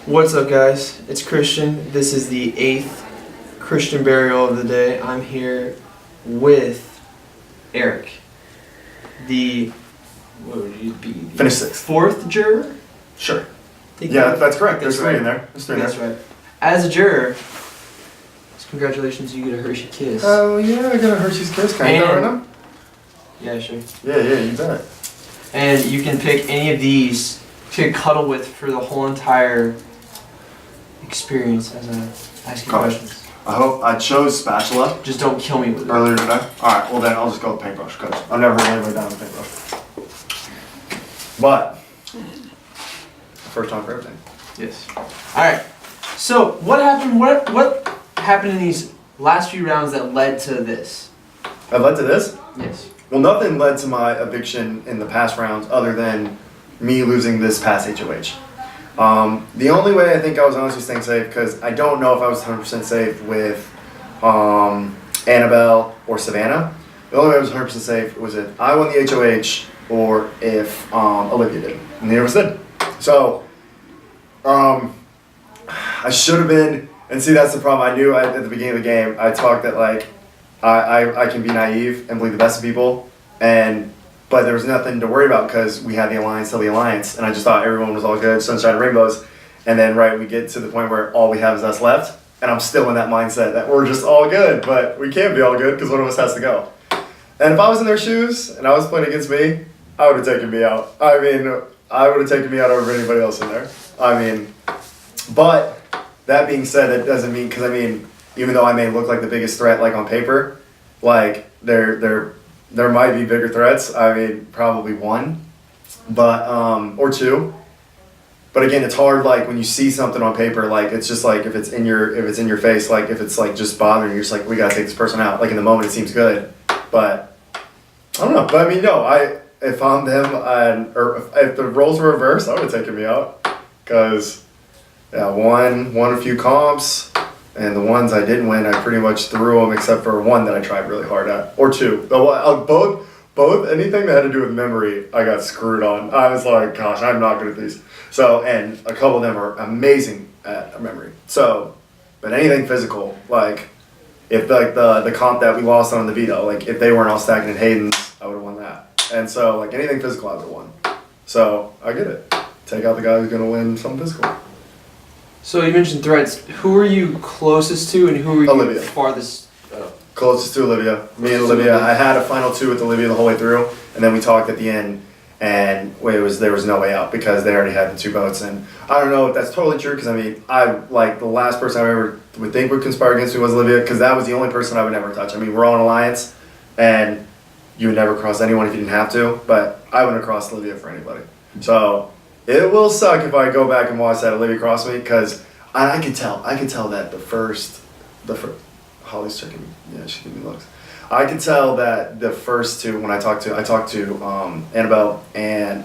What's up, guys? It's Christian. This is the 8th Christian burial of the day. I'm here with Eric, what would you be? Finish sixth. 4th juror? Sure. Yeah, that's correct. There's three in there. That's right. As a juror, congratulations, you get a Hershey Kiss. Oh yeah, I got a Hershey's Kiss. Can I get that right now? Yeah, sure. Yeah, you bet. And you can pick any of these to cuddle with for the whole entire experience as I ask you questions. I chose spatula. Just don't kill me with it. Earlier today. Alright, well then I'll just go with paintbrush because I've never heard anybody down with paintbrush. But, first time for everything. Yes. Alright, so what happened, what happened in these last few rounds that led to this? That led to this? Yes. Well, nothing led to my eviction in the past rounds other than me losing this past HOH. The only way I think I was honestly staying safe, because I don't know if I was 100% safe with Annabelle or Savannah. The only way I was 100% safe was if I won the HOH or if Olivia did. And neither of us did. So, I should have been, and see that's the problem. I knew at the beginning of the game, I talked that like, I can be naive and believe the best of people, but there was nothing to worry about because we had the alliance till the alliance, and I just thought everyone was all good, sunshine and rainbows, and then we get to the point where all we have is us left, and I'm still in that mindset that we're just all good, but we can't be all good because one of us has to go. And if I was in their shoes and I was playing against me, I would have taken me out. I mean, I would have taken me out over anybody else in there. I mean, but that being said, that doesn't mean, because I mean, even though I may look like the biggest threat, like on paper, like there might be bigger threats. I mean, probably one, but or two. But again, it's hard. Like when you see something on paper, like it's just like if it's in your face, like if it's like just bothering you, you're just like, we gotta take this person out. Like in the moment, it seems good, but I don't know. But I mean, no, if I'm them, or if the roles were reversed, I would have taken me out, because yeah, won a few comps. And the ones I didn't win, I pretty much threw them except for one that I tried really hard at. Or two. Both, anything that had to do with memory, I got screwed on. I was like, gosh, I'm not good at these. So, and a couple of them are amazing at memory. So, but anything physical, like, if like the comp that we lost on the veto, like if they weren't all stacking in Hayden's, I would have won that. And so, like anything physical, I would have won. So, I get it. Take out the guy who's going to win something physical. So you mentioned threats. Who are you closest to, and who are you Olivia. farthest? Closest to Olivia. Me and Olivia. I had a final two with Olivia the whole way through, and then we talked at the end, and there was no way out because they already had the two votes. And I don't know if that's totally true, because I mean, the last person I ever would think would conspire against me was Olivia, because that was the only person I would never touch. I mean, we're all in alliance, and you would never cross anyone if you didn't have to, but I wouldn't have crossed Olivia for anybody. So it will suck if I go back and watch that Olivia cross me, because I could tell that the first, Holly's checking, yeah, she gave me looks. I could tell that the first two, when I talked to Annabelle and,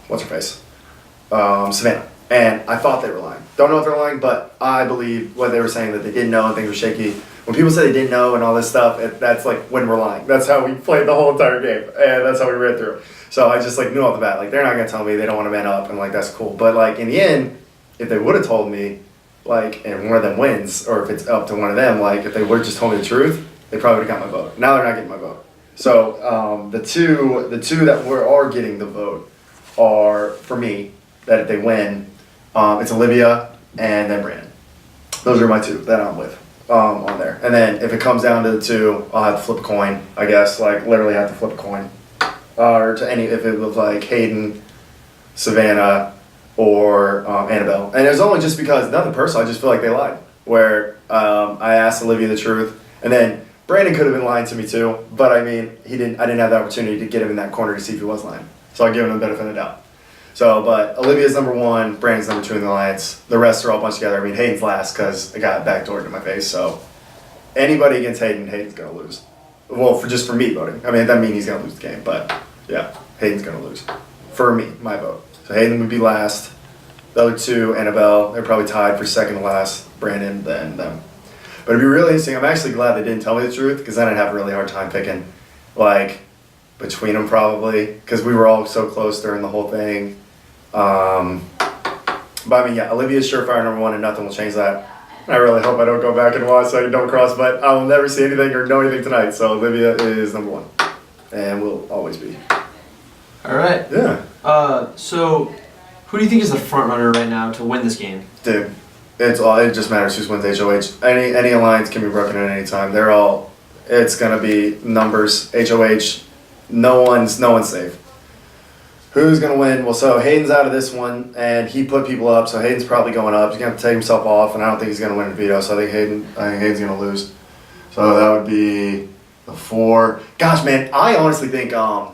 what's her face? Savannah. And I thought they were lying. Don't know if they're lying, but I believe what they were saying, that they didn't know and things were shaky. When people say they didn't know and all this stuff, that's like when we're lying. That's how we played the whole entire game, and that's how we read through. So I just like knew off the bat, like they're not gonna tell me, they don't want to man up, and like that's cool. But like in the end, if they would have told me, like, and one of them wins, or if it's up to one of them, like if they would have just told me the truth, they probably would have got my vote. Now they're not getting my vote. So the two that are getting the vote are, for me, that if they win, it's Olivia and then Brandon. Those are my two that I'm with on there. And then if it comes down to the two, I'll have to flip a coin, I guess. Like literally have to flip a coin. Or to if it was like Hayden, Savannah, or Annabelle. And it was only just because, nothing personal, I just feel like they lied. Where I asked Olivia the truth, and then Brandon could have been lying to me too, but I mean, I didn't have the opportunity to get him in that corner to see if he was lying. So I give him the benefit of the doubt. So, but Olivia's number one, Brandon's number two in the alliance. The rest are all bunched together. I mean, Hayden's last because it got backdoored in my face. So anybody against Hayden's going to lose. Well, for me voting. I mean, it doesn't mean he's going to lose the game, but yeah, Hayden's going to lose. For me, my vote. So Hayden would be last. The other two, Annabelle, they're probably tied for second to last. Brandon, then them. But it'd be really interesting. I'm actually glad they didn't tell me the truth, because then I'd have a really hard time picking, like, between them probably, because we were all so close during the whole thing. But I mean, yeah, Olivia's surefire number one, and nothing will change that. I really hope I don't go back and watch so I don't cross, but I will never see anything or know anything tonight. So Olivia is number one, and will always be. All right. Yeah. So who do you think is the front runner right now to win this game? Dude, it just matters who wins HOH. Any alliance can be broken at any time. It's gonna be numbers. HOH, no one's safe. Who's gonna win? Well, so Hayden's out of this one, and he put people up, so Hayden's probably going up. He's gonna have to take himself off, and I don't think he's gonna win a veto. So I think Hayden's gonna lose. So that would be the 4. Gosh, man, I honestly think I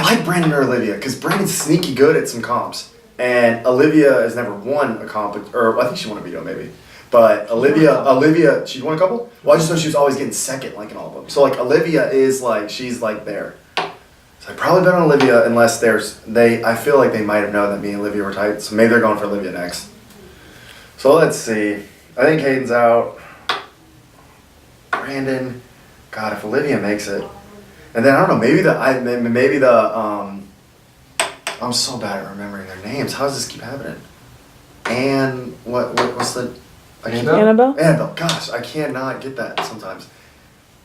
like Brandon or Olivia because Brandon's sneaky good at some comps, and Olivia has never won a comp, or I think she won a veto maybe. But Olivia, she's won a couple. Well, I just know she was always getting second, like in all of them. So like Olivia is like she's like there. So I probably bet on Olivia unless I feel like they might have known that me and Olivia were tight, so maybe they're going for Olivia next. So let's see. I think Hayden's out. Brandon, God, if Olivia makes it, and then I don't know, maybe I'm so bad at remembering their names. How does this keep happening? And what's the? Annabelle? Annabelle. Gosh, I cannot get that sometimes.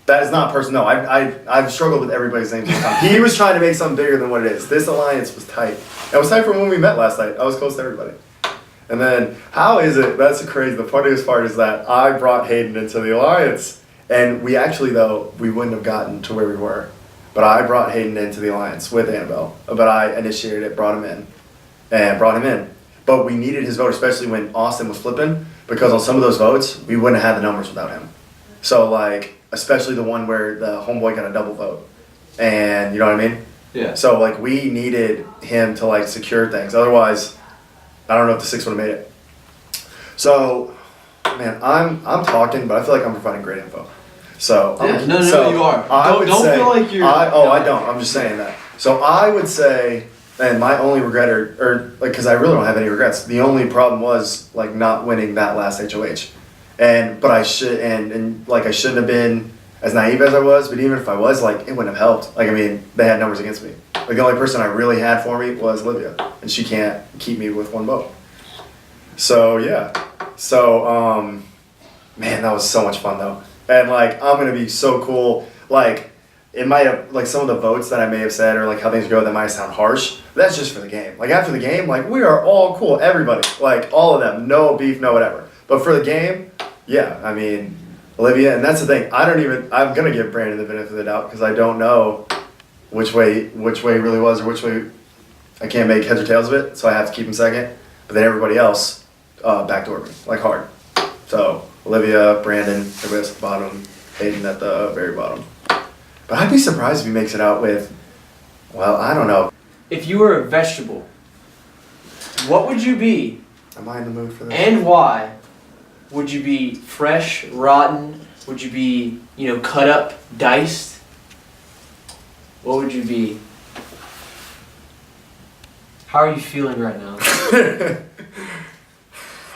That is not personal. No, I've struggled with everybody's names all the time. He was trying to make something bigger than what it is. This alliance was tight. It was tight from when we met last night. I was close to everybody. And then, how is it? That's the funniest part is that I brought Hayden into the alliance. And we actually, though, we wouldn't have gotten to where we were. But I brought Hayden into the alliance with Annabelle. But I initiated it, brought him in. But we needed his vote, especially when Austin was flipping. Because on some of those votes, we wouldn't have had the numbers without him. So, like, especially the one where the homeboy got a double vote. And, you know what I mean? Yeah. So, like, we needed him to, like, secure things. Otherwise, I don't know if the 6 would have made it. So, man, I'm talking, but I feel like I'm providing great info. So, Yeah, no, you are. Don't feel like you're... I don't. I'm just saying that. So, I would say... And my only regret, or like, because I really don't have any regrets. The only problem was like not winning that last HOH, but I shouldn't have been as naive as I was. But even if I was, like, it wouldn't have helped. Like, I mean, they had numbers against me. Like, the only person I really had for me was Olivia, and she can't keep me with one vote. So yeah, man, that was so much fun though, and like I'm gonna be so cool. Like, it might have, like, some of the votes that I may have said or like how things go that might sound harsh. That's just for the game. Like, after the game, like, we are all cool. Everybody, like, all of them, no beef, no whatever. But for the game, yeah, I mean, Olivia, and that's the thing. I'm gonna give Brandon the benefit of the doubt because I don't know which way it really was or which way. I can't make heads or tails of it, so I have to keep him second. But then everybody else backdoored me like hard. So Olivia, Brandon, everybody else at the bottom, Hayden at the very bottom. But I'd be surprised if he makes it out with, well, I don't know. If you were a vegetable, what would you be? Am I in the mood for this? And why? Would you be fresh, rotten? Would you be, cut up, diced? What would you be? How are you feeling right now?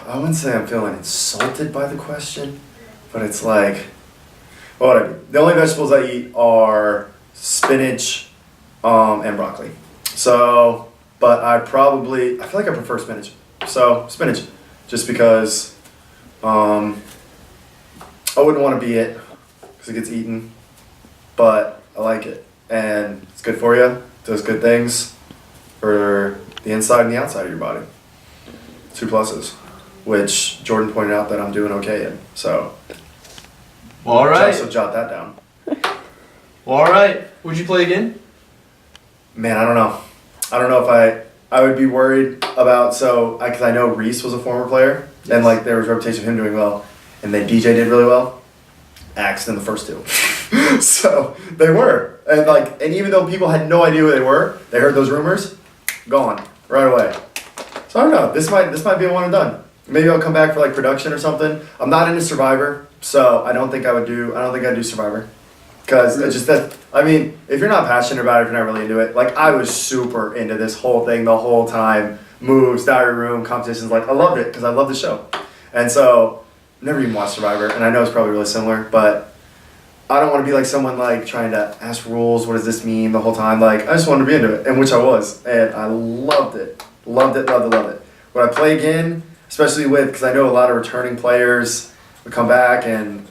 I wouldn't say I'm feeling insulted by the question, but it's like, whatever. The only vegetables I eat are spinach and broccoli. So, but I feel like I prefer spinach. So, spinach, just because I wouldn't want to be it because it gets eaten, but I like it. And it's good for you, does good things for the inside and the outside of your body. 2 pluses, which Jordan pointed out that I'm doing okay in. So, All right. So jot that down. All right. Would you play again? Man, I don't know. I don't know if I would be worried about, because I know Reese was a former player, and like there was a reputation of him doing well, and then DJ did really well, axed in the first 2. So they were, and even though people had no idea who they were, they heard those rumors, gone right away. So I don't know. This might be a one and done. Maybe I'll come back for like production or something. I'm not into Survivor, so I don't think I'd do Survivor. Because it's just that, I mean, if you're not passionate about it, if you're not really into it, like I was super into this whole thing the whole time. Moves, diary room, competitions, like I loved it because I love the show. And so, never even watched Survivor, and I know it's probably really similar, but I don't want to be like someone like trying to ask rules, what does this mean the whole time. Like, I just wanted to be into it, and which I was, and I loved it. Loved it. would I play again? Especially because I know a lot of returning players would come back and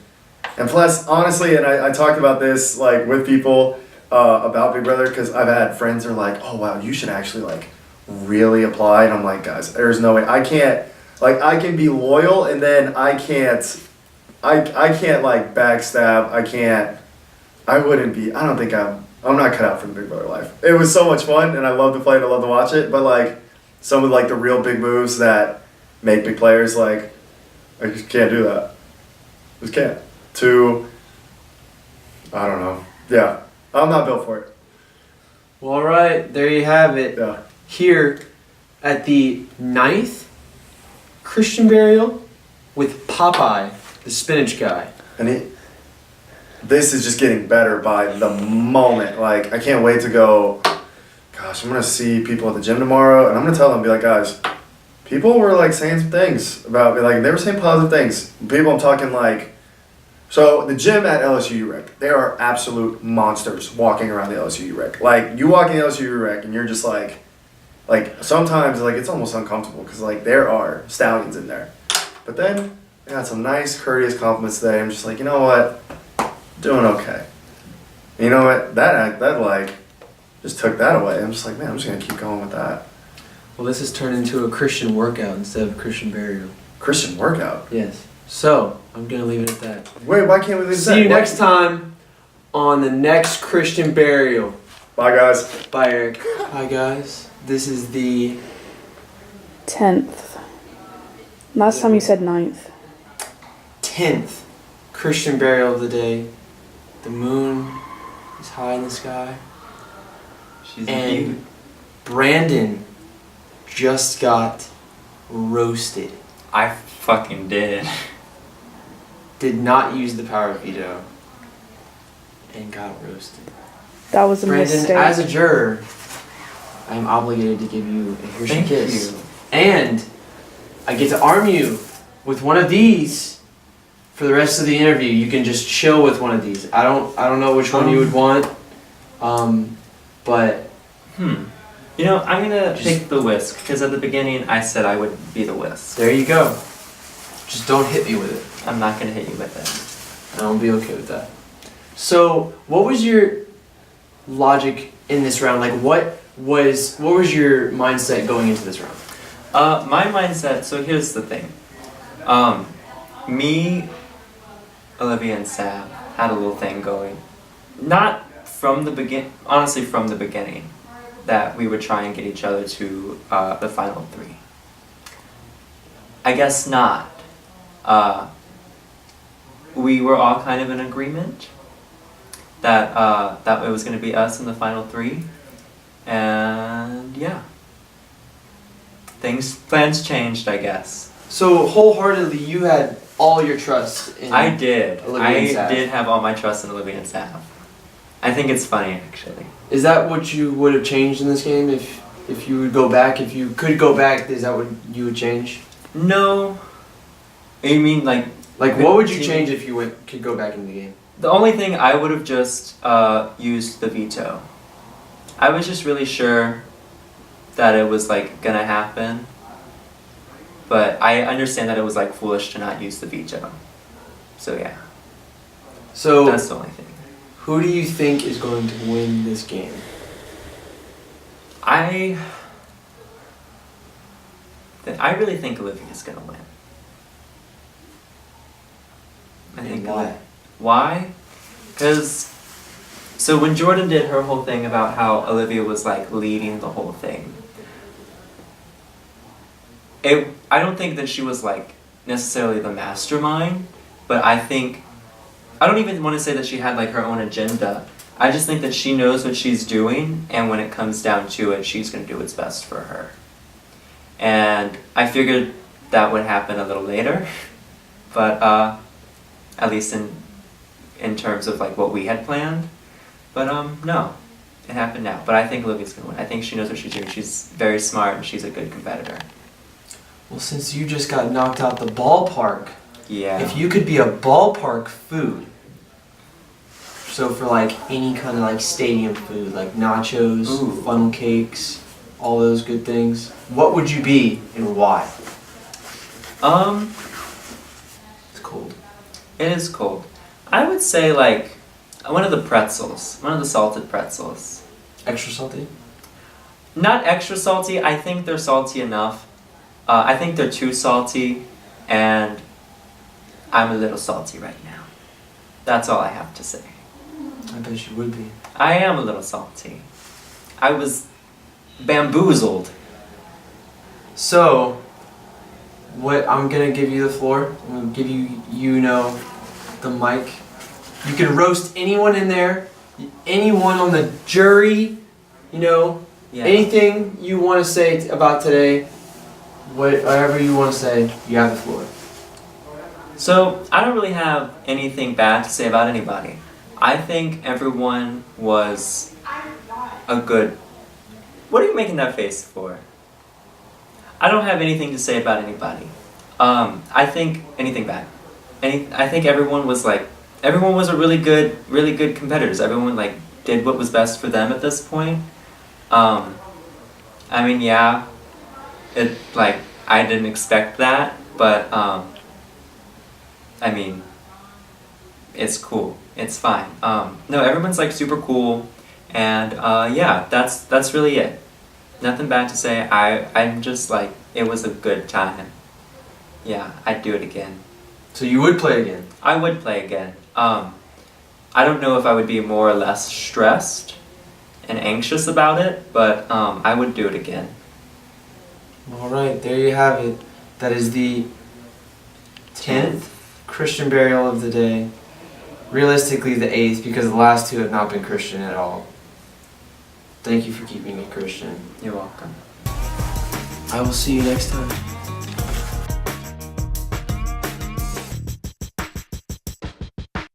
plus, honestly, and I talked about this like with people about Big Brother because I've had friends who are like, oh wow, you should actually like really apply, and I'm like, guys, there's no way I can't. Like I can be loyal, and then I can't like backstab. I wouldn't be. I don't think I'm not cut out for the Big Brother life. It was so much fun, and I love to play and I love to watch it. But like some of like the real big moves that make big players, like I just can't do that. Just can't. I don't know. Yeah, I'm not built for it. Well, all right, there you have it. Yeah. Here at the 9th Christian burial with Popeye, the spinach guy. And this is just getting better by the moment. Like, I can't wait to go, gosh, I'm going to see people at the gym tomorrow, and I'm going to tell them, be like, guys, people were, like, saying some things about me. Like, they were saying positive things. People I'm talking, like, so the gym at LSU Rec, there are absolute monsters walking around the LSU Rec. Like, you walk in the LSU Rec, and you're just like sometimes, like, it's almost uncomfortable, because, like, there are stallions in there. But then, I got some nice, courteous compliments today. I'm just like, you know what? Doing okay. You know what? That like just took that away. I'm just like, man, I'm just gonna keep going with that. Well, this has turned into a Christian workout instead of a Christian burial. Christian workout. Yes. So I'm gonna leave it at that. Wait, why can't we leave it at that? See you next time on the next Christian burial. Bye, guys. Bye, Eric. Hi, guys. This is the 10th. Last time you said 9th. 10th Christian burial of the day. The moon is high in the sky. She's And cute. Brandon just got roasted. I fucking did. Did not use the power veto. And got roasted. That was a Brandon, mistake. as a juror, I am obligated to give you a Hershey Thank kiss. you. And I get to arm you with one of these for the rest of the interview. You can just chill with one of these. I don't know which one you would want. But You know, I'm gonna Just- pick the whisk because at the beginning I said I would be the whisk. there you go. Just don't hit me with it. I'm not gonna hit you with it. I'll be okay with that. So, what was your logic in this round? Like, what was your mindset going into this round? My mindset. So here's the thing. Me, Olivia, and Sam had a little thing going. Not from the honestly from the beginning, that we would try and get each other to the final 3. I guess not. We were all kind of in agreement that it was going to be us in the final 3, and yeah, plans changed, I guess. So, wholeheartedly, you had all your trust in I did. Olivia and I Sav. did have all my trust in Olivia and Sav. I think it's funny, actually. Is that what you would have changed in this game if you would go back? If you could go back, is that what you would change? No. You mean like? Like, what would you change if you could go back in the game? The only thing I would have just used the veto. I was just really sure that it was like gonna happen, but I understand that it was like foolish to not use the veto. So yeah, So, that's the only thing. who do you think is going to win this game? I really think Olivia's gonna win. I And think why? Why? Because so when Jordan did her whole thing about how Olivia was like leading the whole thing, I don't think that she was like necessarily the mastermind, but I don't even want to say that she had like her own agenda. I just think that she knows what she's doing, and when it comes down to it, she's going to do what's best for her. And I figured that would happen a little later, but at least in terms of like what we had planned. But no, it happened now. But I think Olivia's going to win. I think she knows what she's doing. She's very smart and she's a good competitor. Well, since you just got knocked out the ballpark, Yeah. if you could be a ballpark food, so for like any kind of like stadium food, like nachos, Ooh. funnel cakes, all those good things, what would you be and why? It's cold. It is cold. I would say like one of the pretzels, one of the salted pretzels. Extra salty? Not extra salty. I think they're salty enough. I think they're too salty, and I'm a little salty right now. That's all I have to say. I bet you would be. I am a little salty. I was bamboozled. So, what I'm gonna give you the floor. I'm gonna give you, the mic. You can roast anyone in there, anyone on the jury, Yeah. anything you want to say about today, whatever you want to say, you have the floor. So, I don't really have anything bad to say about anybody. I think everyone was a good... What are you making that face for? I don't have anything to say about anybody. I think anything bad. I think everyone was a really good competitors. Everyone like did what was best for them at this point. I mean, yeah, it like I didn't expect that, but I mean, it's cool. It's fine. No, everyone's like super cool, and yeah, that's really it. Nothing bad to say. I'm just like, it was a good time. Yeah, I'd do it again. So you would play again? I would play again. I don't know if I would be more or less stressed and anxious about it, but I would do it again. Alright, there you have it. That is the 10th Christian burial of the day. Realistically the 8th, because the last two have not been Christian at all. Thank you for keeping me Christian. You're welcome. I will see you next time.